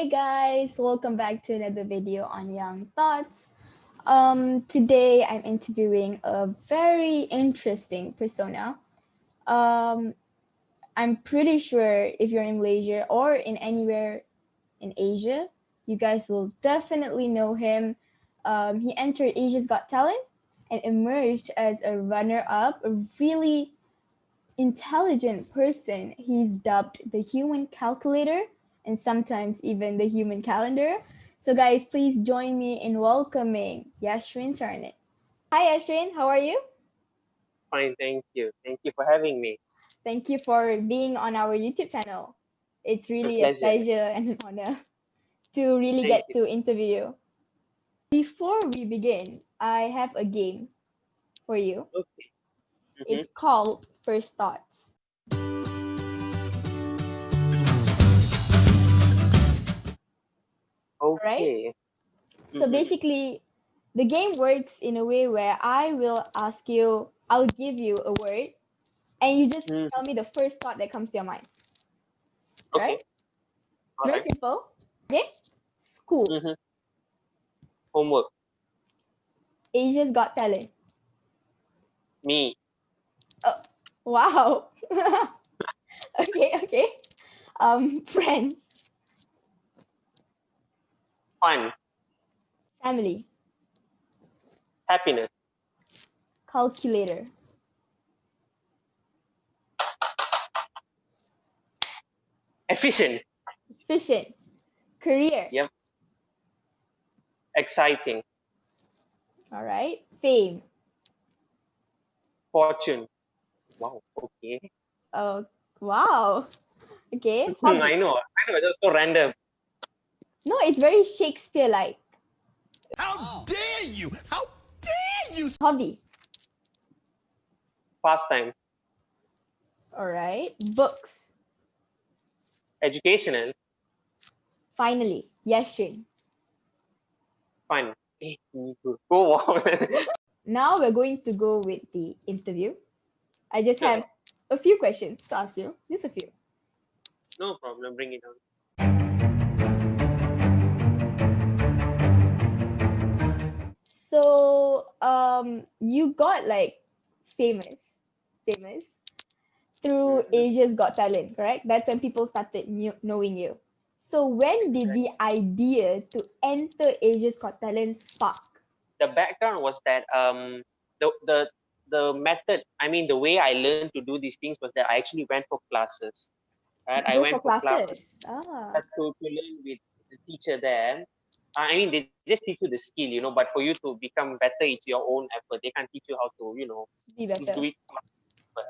Hey guys, welcome back to another video on Young Thoughts. Today I'm interviewing a very interesting persona. I'm pretty sure if you're in Malaysia or in anywhere in Asia, you guys will definitely know him. He entered Asia's Got Talent and emerged as a runner-up, a really intelligent person. He's dubbed the human calculator and sometimes even the human calendar. So guys, please join me in welcoming Yaashwin Sarawanan. Hi Yaashwin, how are you? Fine, thank you. Thank you for having me. Thank you for being on our YouTube channel. It's really a pleasure and an honor to really get to interview you. Before we begin, I have a game for you. Okay. It's called First Thoughts. Okay. Right? So basically, the game works in a way where I'll give you a word, and you just tell me the first thought that comes to your mind. Okay. Right? It's very simple. Okay? School. Homework. Asia's Got Talent. Me. Oh, wow. Okay. Friends. Fun. Family. Happiness. Calculator. Efficient. Career. Yep. Exciting. All right. Fame. Fortune. Wow. Okay. Oh, wow. Okay. I know. That's so random. No, it's very Shakespeare-like. How dare you? How dare you? Hobby. Pastime. All right. Books. Educational. Finally, Yaashwin. Fun. Go on. Now we're going to go with the interview. I just have a few questions to ask you. Just a few. No problem. Bring it on. So, you got like famous through Asia's Got Talent, correct? That's when people started knowing you. So when did the idea to enter Asia's Got Talent spark? The background was that the method, I mean the way I learned to do these things was that I actually went for classes. Right? I went for classes to learn with the teacher there. I mean, they just teach you the skill, but for you to become better, it's your own effort. They can't teach you how to, be better. do it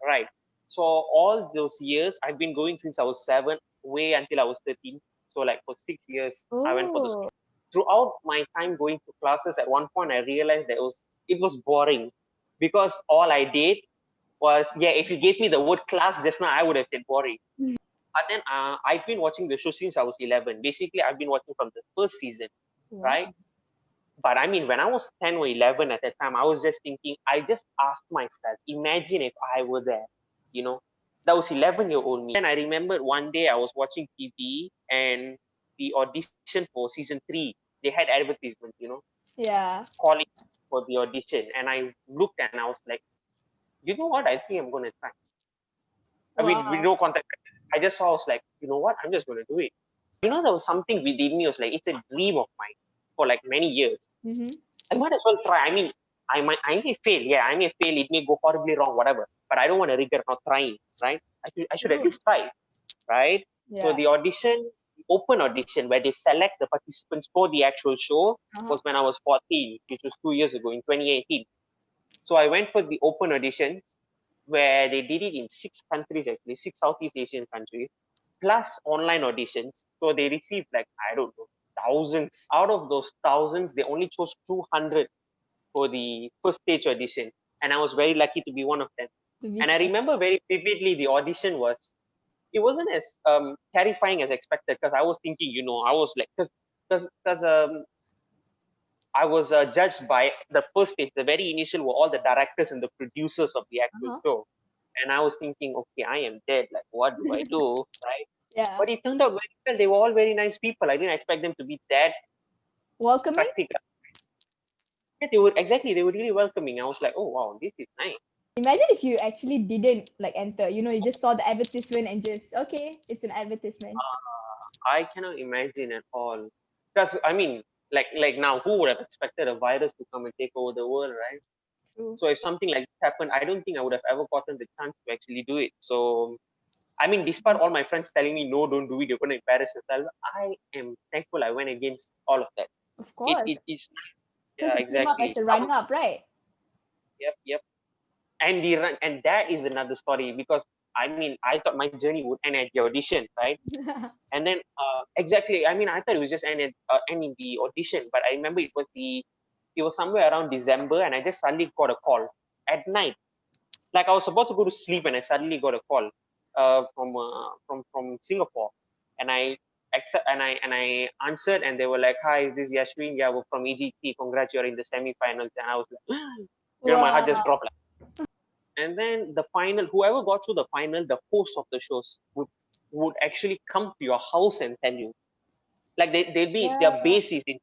right. So all those years, I've been going since I was 7, way until I was 13. So like for 6 years, I went for those. Throughout my time going to classes, at one point I realized that it was boring, because all I did was, if you gave me the word class just now, I would have said boring. But then I've been watching the show since I was 11. Basically, I've been watching from the first season, right? But I mean, when I was 10 or 11 at that time, I was just thinking, I just asked myself, imagine if I were there, that was 11-year-old me. And I remembered one day I was watching TV and the audition for season 3, they had advertisements, calling for the audition. And I looked and I was like, you know what? I think I'm going to try. I mean, with no contact. I just saw, I was like, you know what? I'm just going to do it. There was something within me. I was like, it's a dream of mine for like many years. I might as well try. I mean, I may fail. Yeah, I may fail. It may go horribly wrong, whatever. But I don't want to regret not trying, right? I should at least try, right? So the open audition, where they select the participants for the actual show, was when I was 14, which was 2 years ago in 2018. So I went for the open auditions, where they did it in 6 countries, actually, 6 Southeast Asian countries, plus online auditions. So they received like, I don't know, thousands. Out of those thousands, they only chose 200 for the first stage audition. And I was very lucky to be one of them. And I remember very vividly, the audition it wasn't as terrifying as expected, because I was thinking, I was like, because I was judged by the first stage. The very initial were all the directors and the producers of the actual show. And I was thinking, okay, I am dead. Like, what do I do? Right? Yeah. But it turned out very well. They were all very nice people. I didn't expect them to be that Welcoming. practical. Yeah, they were really welcoming. I was like, oh wow, this is nice. Imagine if you actually didn't like enter. You know, you just saw the advertisement and just okay, it's an advertisement. I cannot imagine at all. Because I mean, like now, who would have expected a virus to come and take over the world, right? True. So if something like this happened, I don't think I would have ever gotten the chance to actually do it. So I mean, despite all my friends telling me no, don't do it, you're gonna embarrass yourself, I am thankful I went against all of that. Of It course, it is because yeah, you came up exactly. as a runner-up, right? Yep. And the run, and that is another story because I mean, I thought my journey would end at the audition, right? And then exactly, I mean, I thought it was just end in the audition, but I remember it was somewhere around December, and I just suddenly got a call at night. Like I was about to go to sleep, and I suddenly got a call from Singapore, and I answered, and they were like, "Hi, this is Yaashwin. Yeah, we're from EGT. Congrats, you're in the semi-finals." And I was like, my heart just Wow. dropped. And then the final, whoever got through the final, the host of the shows would actually come to your house and tell you, like they'll be Yeah. their base is in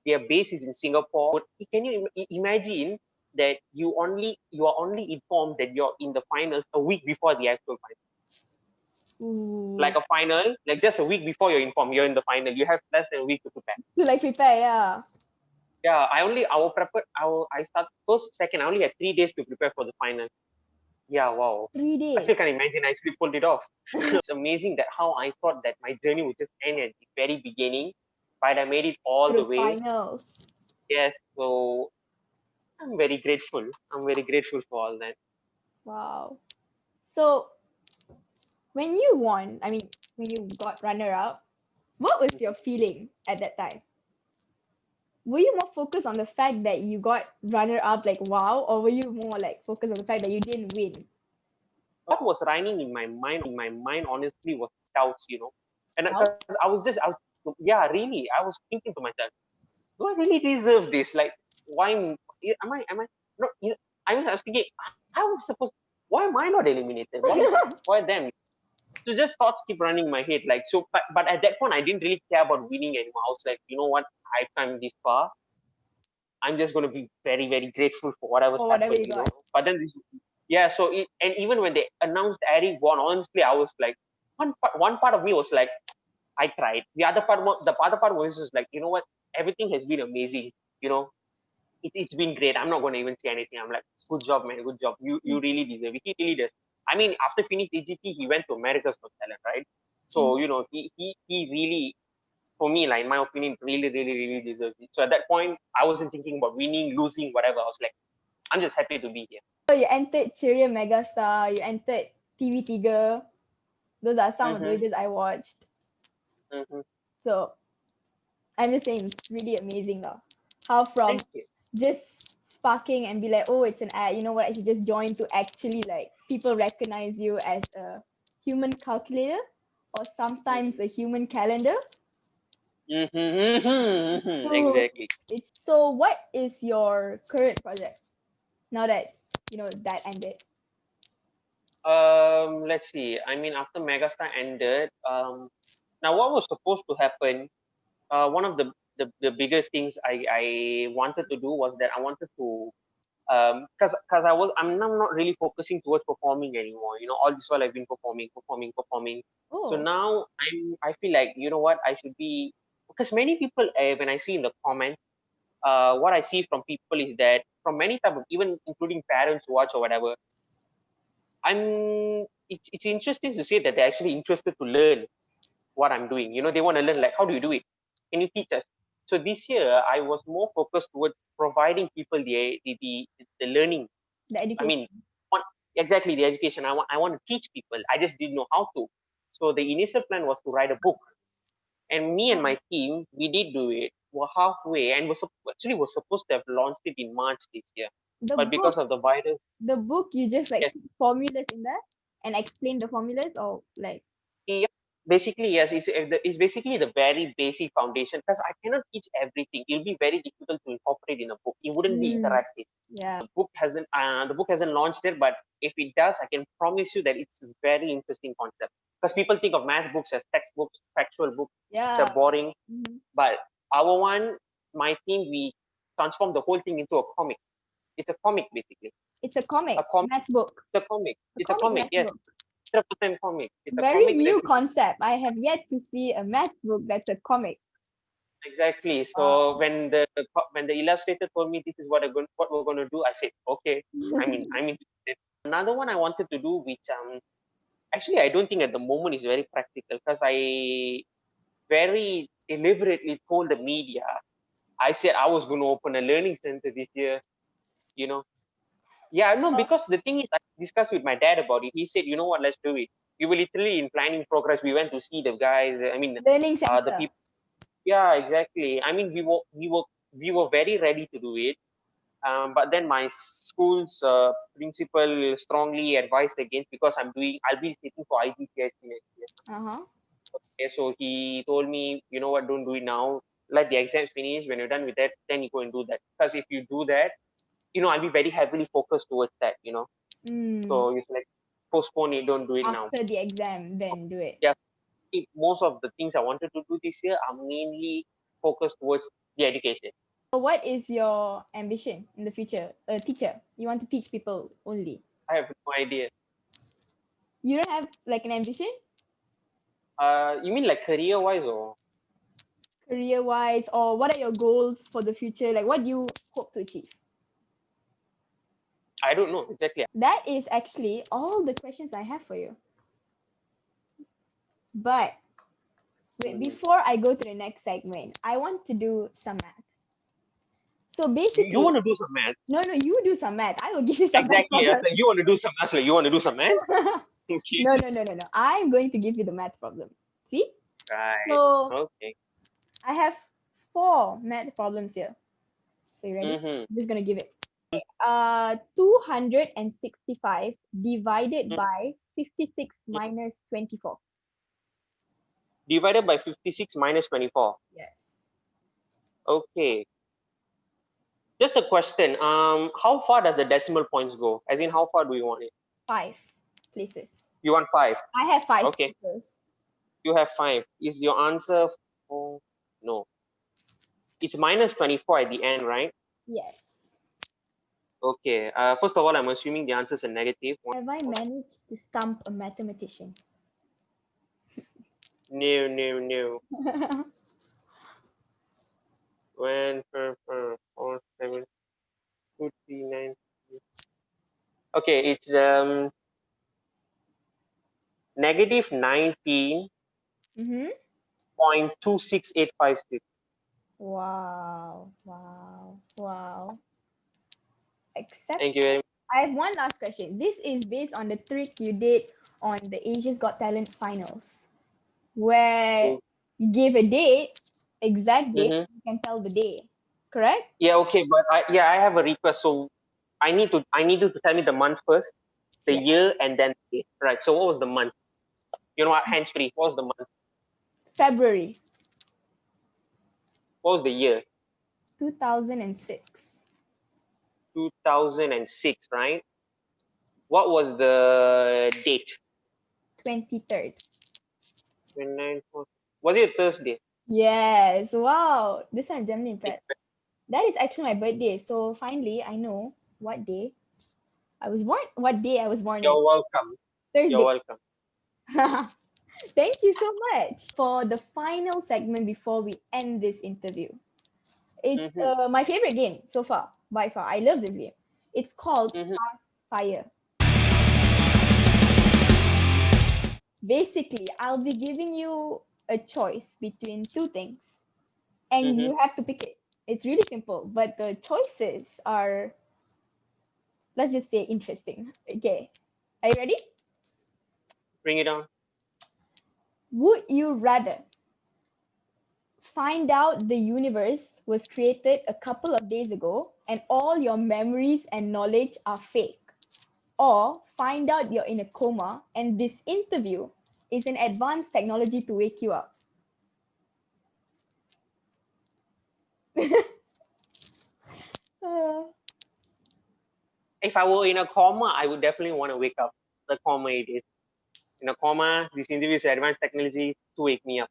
their base is in Singapore. But can you imagine that you are only informed that you're in the finals a week before the actual final? Ooh. Like a final, like just a week before you're informed you're in the final, you have less than a week to prepare. To like prepare, yeah. Yeah, I start first second, I only had 3 days to prepare for the final. Yeah, wow. 3 days. I still can't imagine I actually pulled it off. It's amazing that how I thought that my journey would just end at the very beginning, but I made it all To the the way. finals. Yes, so I'm very grateful. I'm very grateful for all that. Wow. So when you won, I mean, when you got runner-up, what was your feeling at that time? Were you more focused on the fact that you got runner-up, like wow, or were you more like focused on the fact that you didn't win? What was running in my mind honestly was doubts, and Doubt? because yeah, really, I was thinking to myself, do I really deserve this? Like, why am I not? I was thinking, how am I supposed? Why am I not eliminated? Why them? So just thoughts keep running in my head, like so. But at that point, I didn't really care about winning anymore. I was like, you know what? I've come this far. I'm just going to be very, very grateful for whatever's Or whatever happened, you got? But then yeah. So and even when they announced Eric won, honestly, I was like, one part of me was like, I tried. The other part was just like, you know what? Everything has been amazing. You know, it's been great. I'm not going to even say anything. I'm like, good job, man. Good job. You really deserve it. He really does. I mean, after finishing AGT, he went to America's Got Talent, right? So he really, for me, like in my opinion, really, really, really deserves it. So at that point, I wasn't thinking about winning, losing, whatever. I was like, I'm just happy to be here. So you entered Cheria Megastar, you entered TV Tiga. Those are some of the Mm-hmm, videos I watched. mm-hmm. So I'm just saying it's really amazing now. How from Thank you. just sparking and be like, oh, it's an ad, you know what, I should just join, to actually like people recognize you as a human calculator or sometimes a human calendar. Mm-hmm, mm-hmm, mm-hmm. So Exactly. what is your current project now that that ended? Let's see. I mean, after Megastar ended, now what was supposed to happen? One of the biggest things I wanted to do was that I wanted to because I'm not really focusing towards performing anymore. All this while I've been performing. So Oh, now I feel like, you know what, I should be, because many people, when I see in the comments, what I see from people is that from many type of, even including parents who watch or whatever, it's interesting to see that they're actually interested to learn what I'm doing. They want to learn, like, how do you do it? Can you teach us? So this year I was more focused towards providing people the learning. the I education. mean, one, exactly, the education. I want to teach people. I just didn't know how to. So the initial plan was to write a book, and me and Oh, my team, we did do it. We're halfway, and we're supposed to have launched it in March this year, the but book because of the virus, the book you just like yes, put formulas in there and explain the formulas, or like yeah, basically, yes, it's basically the very basic foundation because I cannot teach everything. It'll be very difficult to incorporate in a book. It wouldn't be Mm, interactive. yeah. The book hasn't launched yet, but if it does, I can promise you that it's a very interesting concept. Because people think of math books as textbooks, factual books, they're Yeah. boring. Mhm. But our one, my team, we transform the whole thing into a comic. It's a comic basically. It's a comic, A comic. math book. It's a comic. A It's a comic comic. math Yes, book. 100% comic. It's a Very comic that new concept. I have yet to see a math book that's a comic. exactly. So Wow. when the illustrator told me this is what we're going to do, I said okay. I'm interested. Another one I wanted to do, which actually I don't think at the moment is very practical because I very deliberately told the media I said I was going to open a learning center this year. You know, yeah, no, because the thing is, I discussed with my dad about it. He said, you know what, let's do it. We were literally in planning progress. We went to see the guys. Learning The center. people. Yeah, exactly. We were very ready to do it. But then my school's principal strongly advised against because I'll be sitting for IGCSE next year. Uh-huh. Okay, so he told me, you know what, don't do it now. Let the exams finish. When you're done with that, then you go and do that. Because if you do that, I'll be very heavily focused towards that. Mm. So it's like postpone it, don't do it now. After the exam, then do it. Yeah, most of the things I wanted to do this year are mainly focused towards the education. So what is your ambition in the future? A teacher. You want to teach people only. I have no idea. You don't have like an ambition? You mean like career wise or? Career wise, or what are your goals for the future? Like what do you hope to achieve? I don't know exactly. That is actually all the questions I have for you. But wait, before I go to the next segment, I want to do some math. So You basically, want to do some math? no, you do some math. I will give you some math Exactly. I was problems. like, you want to do some math? Like, you want to do some math? Okay. No. I'm going to give you the math problem. See? Right. So Okay. I have 4 math problems here. So you ready? Mm-hmm. I'm just gonna give it. 265 divided by 56 minus 24. Divided by 56 minus 24. Yes. Okay. Just a question. How far does the decimal points go? As in, how far do you want it? 5 places. You want 5? I have 5 Okay. places. You have 5. Is your answer 4? No. It's minus 24 at the end, right? Yes. Okay. First of all, I'm assuming the answer is a negative. Have I managed to stump a mathematician? No. 1, 4, 7, 2, 3, 9. Okay, it's negative 19.26856. Mm-hmm. Wow. Thank you very Exceptional. much. I have one last question. This is based on the trick you did on the Asia's Got Talent finals, where you gave a date, exact date, Mm-hmm. you can tell the day. Correct? Yeah, okay, but I have a request. So I need you to tell me the month first, the Yeah. year, and then the date. Right. So what was the month? You know what? Hands free. What was the month? February What was the year? 2006. 2006, right? What was the date? 23rd. 29. Was it a Thursday? Yes. Wow. This I'm genuinely impressed. That is actually my birthday. So finally, I know what day I was born. What day I was born in. You're welcome. You're Thursday. welcome. Thank you so much for the final segment before we end this interview. It's Mm-hmm. my favorite game so far, by far. I love this game. It's called Mm-hmm. Pass Fire. Basically, I'll be giving you a choice between 2 things, and Mm-hmm. you have to pick it. It's really simple, but the choices are, let's just say, interesting. Okay, are you ready? Bring it on. Would you rather find out the universe was created a couple of days ago and all your memories and knowledge are fake, or find out you're in a coma and this interview is an advanced technology to wake you up? Uh, If I were in a coma, I would definitely want to wake up. The coma it is. In a coma, this interview is advanced technology to wake me up.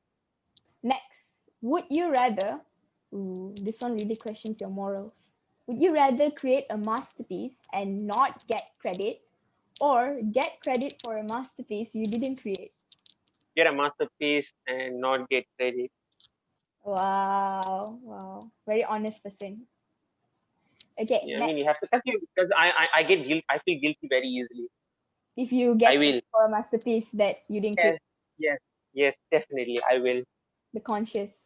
Next, would you rather, this one really questions your morals. Would you rather create a masterpiece and not get credit, or get credit for a masterpiece you didn't create? Get a masterpiece and not get credit. Wow, wow. Very honest person. Okay, Yeah, I mean, next. you have to because I get guilt. I feel guilty very easily. If you I get will. credit for a masterpiece that you didn't create, Yes, yes, yes, definitely. I will. the conscious.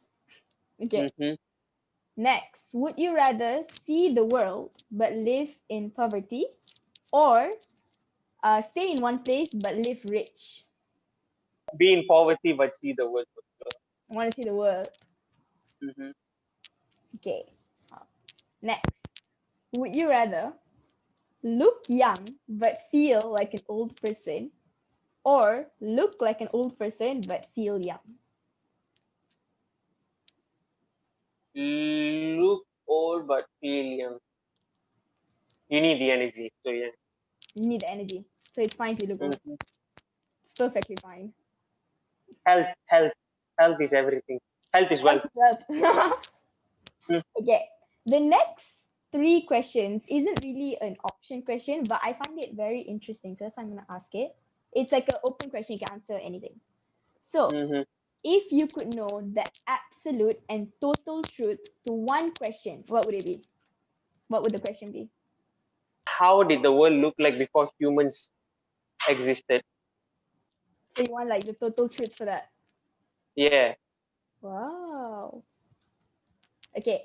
Okay, Mm-hmm. next. Would you rather see the world but live in poverty, or stay in one place but live rich? Be in poverty but see the world for sure. I want to see the world. Mm-hmm. Okay. Next. Would you rather look young but feel like an old person, or look like an old person but feel young? Look old but feel young. You need the energy. So yeah. You need the energy. So it's fine if you look old. Mm-hmm. It's perfectly fine. Health, health, health is everything. Health is wealth. Well, Mm. okay. The next three questions isn't really an option question, but I find it very interesting. So that's why I'm going to ask it. It's like an open question. You can answer anything. So, Mm-hmm. if you could know the absolute and total truth to one question, what would it be? What would the question be? How did the world look like before humans existed? So you want like the total truth for that? Yeah. Wow. Okay,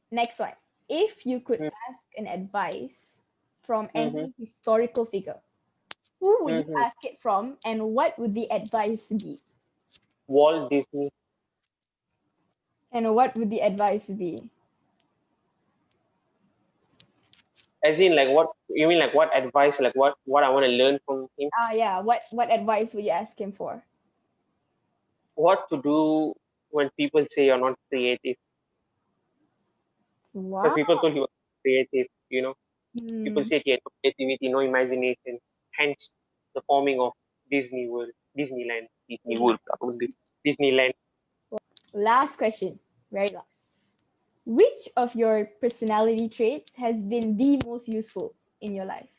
next one. If you could ask an advice from Mm-hmm. any historical figure, who would you Mm-hmm. ask it from and what would the advice be? Walt Disney. And what would the advice be? As in, like, what you mean? Like, what advice? Like, what I want to learn from him? Yeah, what advice would you ask him for? What to do when people say you're not creative? Because Wow. people told he was creative. People Hmm. say he had no creativity, no imagination. Hence, the forming of Disney World, Disneyland, Disney World, probably Disneyland. Last question, very last. Which of your personality traits has been the most useful in your life?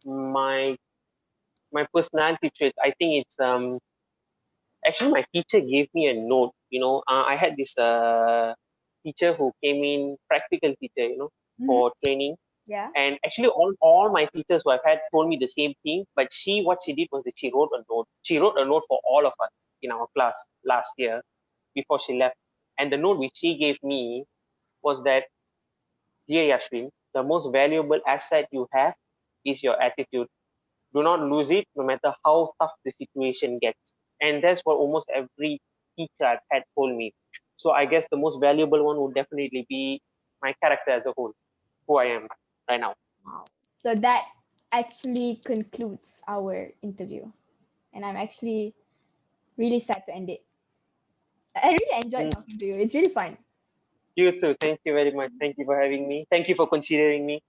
My my personality traits. I think it's actually my teacher gave me a note. I had this teacher who came in, practical teacher, Mm-hmm. for training. Yeah. And actually, all my teachers who I've had told me the same thing. But what she did was that she wrote a note. She wrote a note for all of us in our class last year before she left. And the note which she gave me was that, dear Yashwin, the most valuable asset you have is your attitude. Do not lose it, no matter how tough the situation gets. And that's what almost every teacher I've had told me. So I guess the most valuable one would definitely be my character as a whole, who I am right now. Wow. So that actually concludes our interview. And I'm actually really sad to end it. I really enjoyed Mm. talking to you. It's really fun. You too. Thank you very much. Thank you for having me. Thank you for considering me.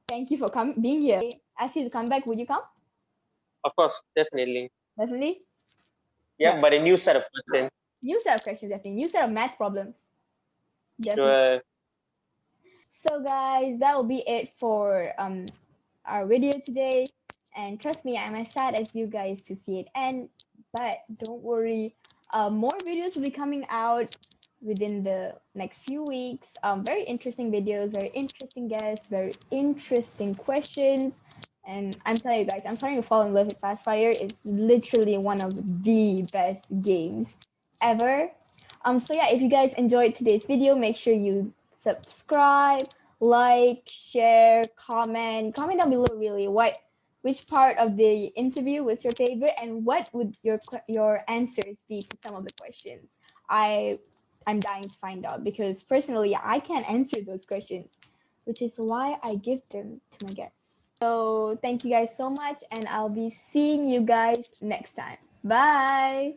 Thank you for being here. Ask you to come back. Would you come? Of course, definitely. Definitely. Yeah. Yeah, but a new set of questions. New set of questions, definitely. New set of math problems. Definitely. Sure. So guys, that will be it for our video today. And trust me, I'm as sad as you guys to see it end. But don't worry, more videos will be coming out within the next few weeks. Very interesting videos, very interesting guests, very interesting questions. And I'm telling you guys, I'm starting to fall in love with Fastfire. It's literally one of the best games ever. So yeah, if you guys enjoyed today's video, make sure you subscribe, like, share, comment down below really which part of the interview was your favorite and what would your answers be to some of the questions. I'm dying to find out because personally I can't answer those questions, which is why I give them to my guests. So thank you guys so much, and I'll be seeing you guys next time. Bye.